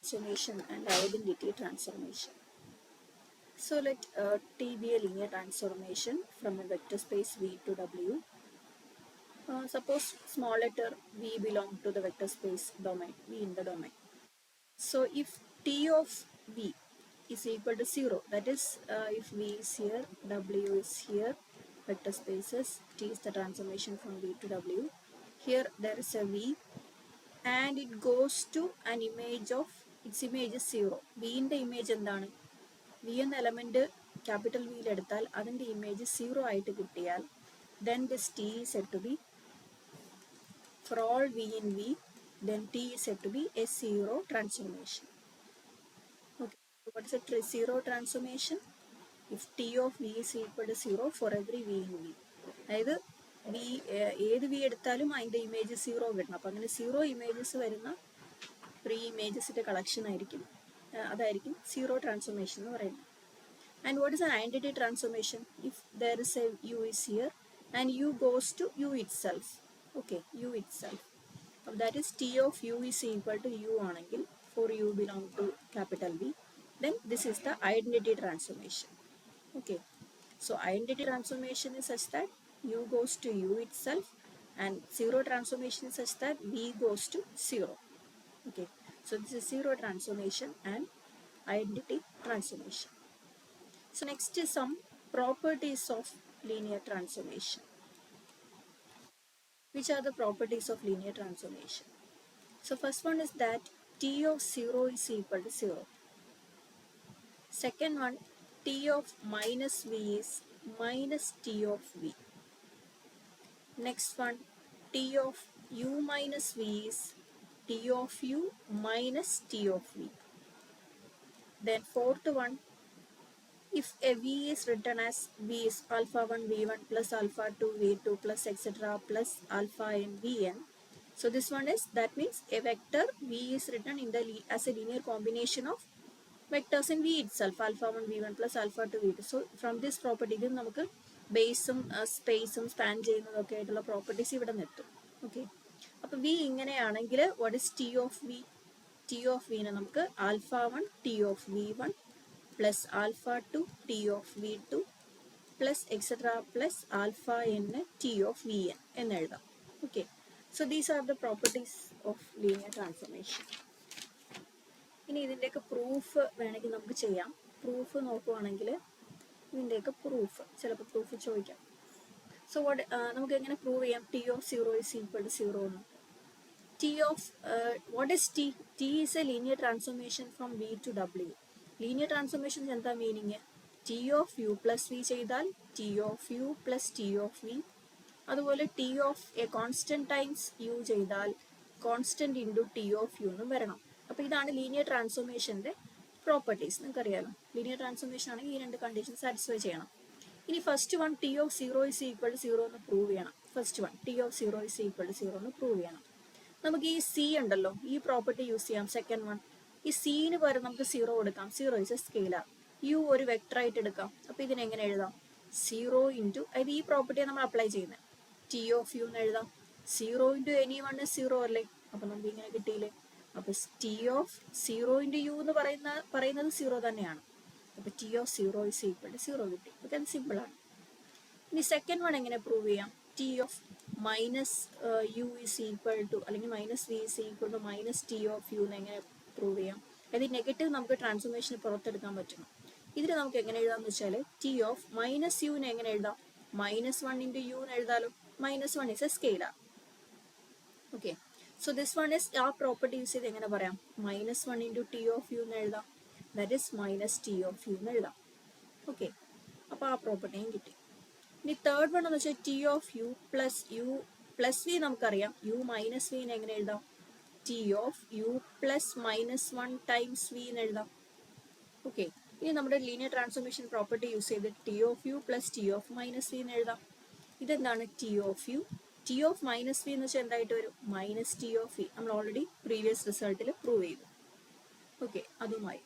transformation and identity transformation. So let T be a linear transformation from a vector space V to W. Suppose small letter V belong to the vector space domain, V in the domain. So if T of V is equal to 0, that is if V is here, W is here, vector spaces, T is the transformation from V to W. Here there is a V and it goes to an image of, its image is 0. V in the image എന്താണ്? V എന്ന element capital വിയിൽ എടുത്താൽ അതിൻ്റെ image 0 ആയിട്ട് കിട്ടിയാൽ then this T is said to be, for all V in V, then T is said to be a zero transformation. Okay, so what is a zero transformation? If T of V is equal to 0 for every V in V. അതായത് V ഏത് V എടുത്താലും അതിൻ്റെ image 0 കിട്ടണം. അപ്പം അങ്ങനെ 0 images വരുന്ന pre ഇമേജസിൻ്റെ collection ആയിരിക്കും, അതായിരിക്കും സീറോ ട്രാൻസ്ഫോർമേഷൻ എന്ന് പറയുന്നത്. And what is an identity transformation? If there is a U is here and U goes to U itself. Okay, U itself. അപ്പോൾ that is T of U is equal to U ആണെങ്കിൽ, for U belong to capital V, then this is the identity transformation. Okay, so identity transformation is such that u goes to u itself and zero transformation is such that v goes to 0. Okay, so this is zero transformation and identity transformation. So next is some properties of linear transformation. Which are the properties of linear transformation? So first one is that t of 0 is equal to 0. Second one, T of minus V is minus T of V. Next one, T of U minus V is T of U minus T of V. Then fourth one, if a V is written as V is alpha 1 V1 plus alpha 2 V2 plus etc. plus alpha n Vn. So this one is, that means a vector V is written in the as a linear combination of vectors in V itself, alpha 1 V1 plus alpha 2 V2. So from this property ഇതിൽ നമുക്ക് ബേസും സ്പേസും span ചെയ്യുന്നതൊക്കെ ആയിട്ടുള്ള properties ഇവിടെ നിന്നെത്തും. Okay, അപ്പോൾ V ഇങ്ങനെയാണെങ്കിൽ what is T of V? T of വിനെ നമുക്ക് alpha 1 T of V1 plus alpha 2 T of V2 plus etcetera plus alpha n T of Vn എന്ന് എഴുതാം. Okay, so these are the properties of linear transformation. ഇനി ഇതിൻ്റെയൊക്കെ proof വേണമെങ്കിൽ നമുക്ക് ചെയ്യാം. Proof നോക്കുവാണെങ്കിൽ ഇതിൻ്റെയൊക്കെ പ്രൂഫ് ചിലപ്പോൾ പ്രൂഫ് ചോദിക്കാം. സോ നമുക്ക് എങ്ങനെ പ്രൂവ് ചെയ്യാം T of 0 is equal to 0 എന്ന്? T of what is T? T is a linear transformation from V to W. Linear transformation എന്താ meaning? T of U plus V ചെയ്താൽ T of U plus T of V. അതുപോലെ T of a constant times U ചെയ്താൽ constant into T of U എന്നും വരണം. അപ്പോൾ ഇതാണ് linear ട്രാൻസ്ഫോർമേഷൻ്റെ properties. നിങ്ങൾക്കറിയാലോ, ലീനിയർ ട്രാൻസ്ഫോർമേഷൻ ആണെങ്കിൽ ഈ രണ്ട് കണ്ടീഷൻ സാറ്റിസ്ഫൈ ചെയ്യണം. ഇനി first one T of 0 is equal to 0 എന്ന് പ്രൂവ് ചെയ്യണം. First one T of 0 is equal to 0 എന്ന് പ്രൂവ് ചെയ്യണം. നമുക്ക് ഈ സി ഉണ്ടല്ലോ, ഈ പ്രോപ്പർട്ടി യൂസ് ചെയ്യാം. സെക്കൻഡ് വൺ, ഈ സീന് പകരം നമുക്ക് 0 കൊടുക്കാം. 0 ഇസ് എ സ്കെയിലർ. യു ഒരു വെക്ടറായിട്ട് എടുക്കാം. അപ്പോൾ ഇതിനെങ്ങനെ എഴുതാം? 0 ഇൻറ്റു, അതായത് ഈ പ്രോപ്പർട്ടിയെ നമ്മൾ അപ്ലൈ ചെയ്യുന്നത്, ടി ഓഫ് യു എന്ന് എഴുതാം. 0 ഇൻറ്റു എനി വൺ 0 അല്ലേ? അപ്പോൾ നമുക്ക് ഇങ്ങനെ കിട്ടിയില്ലേ? അപ്പോൾ ടി ഓഫ് 0 ഇൻറ്റു യു എന്ന് പറയുന്നത് 0 തന്നെയാണ്. അപ്പോൾ T of 0 is equal to 0 കിട്ടി. ഓക്കെ, അത് സിമ്പിളാണ്. ഇനി സെക്കൻഡ് വൺ എങ്ങനെ പ്രൂവ് ചെയ്യാം? T of minus U is equal to, അല്ലെങ്കിൽ minus V is equal to minus T of U എന്ന് എങ്ങനെ പ്രൂവ് ചെയ്യാം? അതായത് നെഗറ്റീവ് നമുക്ക് ട്രാൻസ്ഫോർമേഷന് പുറത്തെടുക്കാൻ പറ്റണം. ഇതിന് നമുക്ക് എങ്ങനെ എഴുതാമെന്ന് വെച്ചാൽ ടി ഓഫ് മൈനസ് യുവിനെ എങ്ങനെ എഴുതാം? മൈനസ് 1 ഇൻറ്റു യു എന്ന് എഴുതാലോ. Minus 1 is a scalar. Okay, so this one is, ആ പ്രോപ്പർട്ടി യൂസ് ചെയ്ത് എങ്ങനെ പറയാം? Minus 1 into T of U എന്ന് എഴുതാം. That is minus T of U എന്ന് എഴുതാം. ഓക്കെ, അപ്പോൾ ആ പ്രോപ്പർട്ടിയും കിട്ടി. ഇനി തേർഡ് വൺ എന്ന് വെച്ചാൽ T of U plus V നമുക്കറിയാം. യു മൈനസ് വിനെ എങ്ങനെ എഴുതാം? T of U plus minus 1 times V എന്ന് എഴുതാം. ഓക്കെ, ഇനി നമ്മുടെ ലീനിയർ ട്രാൻസ്ഫോർമേഷൻ പ്രോപ്പർട്ടി യൂസ് ചെയ്ത് T of U plus T of minus V എന്ന് എഴുതാം. ഇതെന്താണ് T of U? T of minus V എന്ന് വെച്ചാൽ എന്തായിട്ട് വരും? Minus T of V. നമ്മൾ ഓൾറെഡി പ്രീവിയസ് റിസൾട്ടിൽ പ്രൂവ് ചെയ്തു. ഓക്കെ, അതുമായി.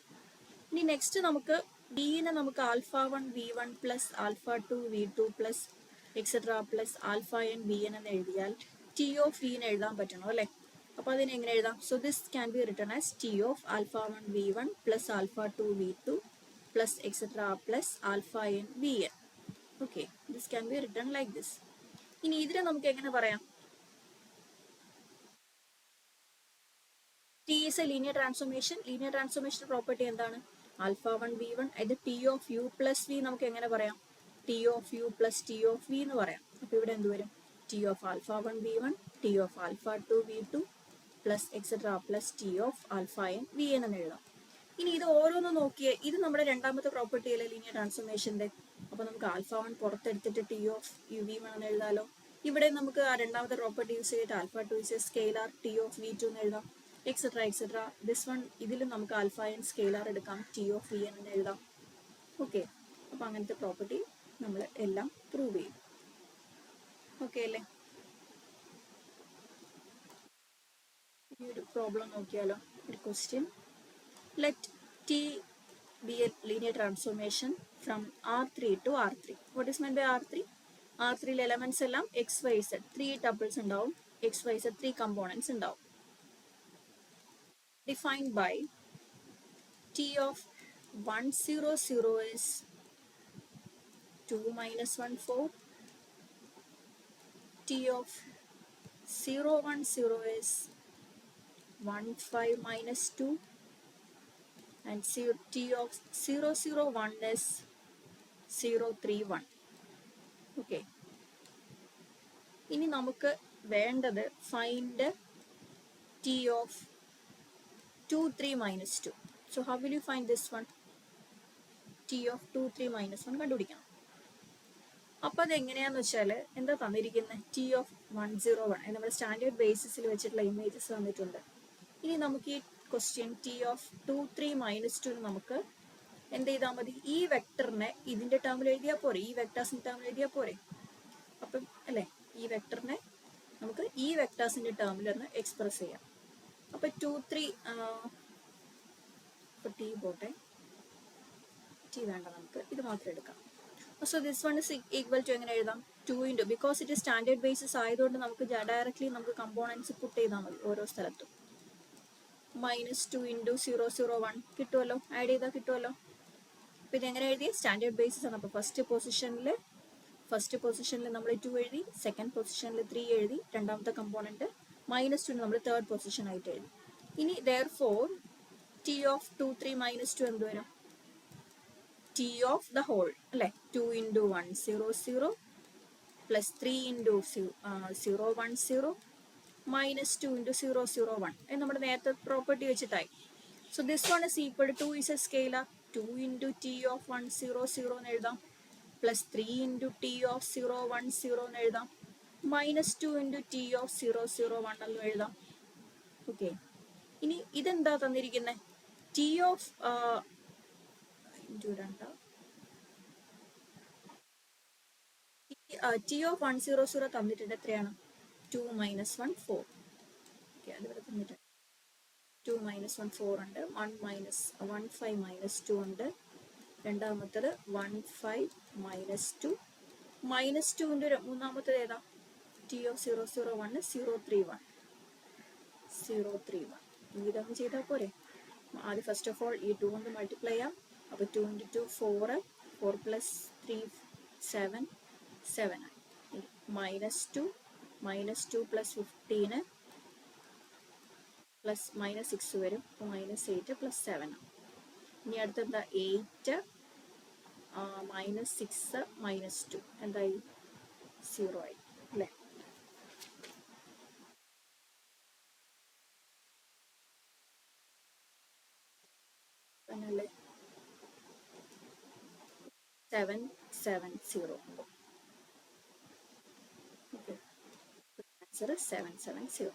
ഇനി നെക്സ്റ്റ് നമുക്ക് ഡിനെ നമുക്ക് alpha 1 V1 plus alpha 2 V2 plus etcetera plus alpha n Vn എന്ന് എഴുതിയാൽ ടി ഓഫ് വിന്ന് എഴുതാൻ പറ്റണം അല്ലേ? അപ്പോൾ അതിനെ എങ്ങനെ എഴുതാം? So this can be written as T of alpha 1 v1 plus alpha 2 v2 plus etcetera plus alpha n vn. Okay, this can be written like this. ഇനി ഇതിനെ നമുക്ക് എങ്ങനെ പറയാം? T is a linear transformation. Linear transformation property എന്താണ്? Alpha 1 v1 ഇത് T of U plus V നമുക്ക് എങ്ങനെ പറയാം? T of U plus T of V എന്ന് പറയാം. അപ്പോൾ ഇവിടെ എന്ത് വരും? T of alpha 1 v1 T of alpha 2 v2 plus etcetera plus T of alpha N V N എന്ന് എഴുതാം. ഇനി ഇത് ഓരോന്ന് നോക്കിയേ, ഇത് നമ്മുടെ രണ്ടാമത്തെ പ്രോപ്പർട്ടി അല്ലേ ലീനിയർ ട്രാൻസ്ഫോർമേഷന്റെ. അപ്പോൾ നമുക്ക് ആൽഫ 1 പുറത്തെടുത്തിട്ട് ടി ഓഫ് യു വി 1 എന്ന് എഴുതാലോ. ഇവിടെ നമുക്ക് ആ രണ്ടാമത്തെ പ്രോപ്പർട്ടി യൂസ് ചെയ്തിട്ട് alpha 2 is a scalar T of V 2 എന്ന് എഴുതാം. Etcetera etcetera. ദിസ് വൺ ഇതിലും നമുക്ക് ആൽഫ എൻ സ്കെയിലാർ എടുക്കാം, ടി ഓഫ് വി എൻ എന്ന് എഴുതാം. ഓക്കെ, അപ്പോൾ അങ്ങനത്തെ പ്രോപ്പർട്ടി നമ്മൾ എല്ലാം പ്രൂവ് ചെയ്യും. ഓക്കെ അല്ലേ? ഈ ഒരു പ്രോബ്ലം നോക്കിയാലോ, ഒരു question. Let T be a linear transformation from R3 to R3. What is meant by R3? R3 elements എല്ലാം x, y, z 3 tuples ഉണ്ടാവും, x, y, z 3 components ഉണ്ടാവും. Defined by t of 1 0 0 is 2 minus 1 4, t of 0 1 0 is 1 5 minus 2, and t of 0 0 1 is 0 3 1. Okay, ഇനി നമുക്ക് വേണ്ടത് find T of 2 3 minus 2. So how will you find this one? T of 2 3 minus 1 കണ്ടുപിടിക്കണം. അപ്പോൾ അതെങ്ങനെയാന്ന് വെച്ചാൽ എന്താ തന്നിരിക്കുന്നത്? T of 1 0 1 നമ്മുടെ standard ബേസിസിൽ വെച്ചിട്ടുള്ള ഇമേജസ് തന്നിട്ടുണ്ട്. ഇനി നമുക്ക് ഈ ക്വസ്റ്റ്യൻ ടി ഓഫ് 2 3 minus 2 നമുക്ക് എന്ത് ചെയ്താൽ മതി? ഈ വെക്ടറിനെ ഇതിന്റെ ടേമിൽ എഴുതിയാൽ പോരെ, ഈ വെക്ടേഴ്സിന്റെ ടേമിൽ എഴുതിയാൽ പോരെ. അപ്പം അല്ലേ, ഈ വെക്ടറിനെ നമുക്ക് ഈ വെക്ടേഴ്സിന്റെ ടേമിൽ ഒന്ന് എക്സ്പ്രസ് ചെയ്യാം. അപ്പൊ 2 3 ടി പോട്ടെ, ടി വേണ്ട, നമുക്ക് ഇത് മാത്രം എടുക്കാം. So this one is equal to എങ്ങനെ എഴുതാം? 2 into, because it standard basis ആയതുകൊണ്ട് നമുക്ക് ഡയറക്ട്ലി നമുക്ക് കമ്പോണൻസ് പുട്ട് ചെയ്താൽ മതി ഓരോ സ്ഥലത്തും. -2 ഇൻറ്റു 0 0 1 കിട്ടുമല്ലോ, ആഡ് ചെയ്താൽ കിട്ടുമല്ലോ. അപ്പോൾ ഇതെങ്ങനെ എഴുതി? സ്റ്റാൻഡേർഡ് ബേസിസ് ആണ്. അപ്പോൾ ഫസ്റ്റ് പൊസിഷനിൽ നമ്മൾ 2 എഴുതി, സെക്കൻഡ് പൊസിഷനിൽ 3 എഴുതി, രണ്ടാമത്തെ കമ്പോണൻറ്റ് -2 നമ്മൾ തേർഡ് പൊസിഷൻ ആയിട്ട് എഴുതി. ഇനി therefore ടി ഓഫ് 2 3 -2 എന്ത് വരും? ടി ഓഫ് ദ ഹോൾ അല്ലേ, 2 ഇൻറ്റു 1 0 0 പ്ലസ് 3 ഇൻറ്റു 0 1 0 -2 ഇൻറ്റു 0 0 1 എന്ന് നമ്മുടെ നേരത്തെ പ്രോപ്പർട്ടി വെച്ചിട്ടായി. So this one is equal to 2 is a scalar, 2 into T of 1 0 0 എന്ന് എഴുതാം, പ്ലസ് 3 ഇൻറ്റു ടി ഓഫ് 0 1 0 എന്ന് എഴുതാം, -2 ഇൻറ്റു ടി ഓഫ് 0 0 1 എന്ന് എഴുതാം. ഓക്കെ, ഇനി ഇതെന്താ തന്നിരിക്കുന്നത്? ടി ഓഫ് ടി ഓഫ് 1 0 0 തന്നിട്ടുണ്ട്. എത്രയാണ്? 2 minus 1 4. ഓക്കെ, അതിവിടെ തന്നിട്ടുണ്ട്. 2 minus 1 4 ഉണ്ട്, 1 5 minus 2 ഉണ്ട്, രണ്ടാമത്തത് 1 5 minus 2 -2 മൂന്നാമത്തത് ഏതാ? T of 0 0 1 0 3 1 0 3 1. ഇതൊന്നും ചെയ്താൽ പോരെ? ആദ്യം ഫസ്റ്റ് ഓഫ് ഓൾ ഈ 2 കൊണ്ട് മൾട്ടിപ്ലൈ ചെയ്യാം. അപ്പോൾ 2 ഇൻറ്റു 2 4, 4 പ്ലസ് 3 7 7 ആണ്. -2 പ്ലസ് 15 പ്ലസ് -6 വരും, -8 പ്ലസ് 7 ആണ്. ഇനി അടുത്തെന്താ? 8 -6 -2 എന്തായി? 0 ആയി അല്ലേ? അല്ലേ 7 7 0. Okay, answer 7 7 0.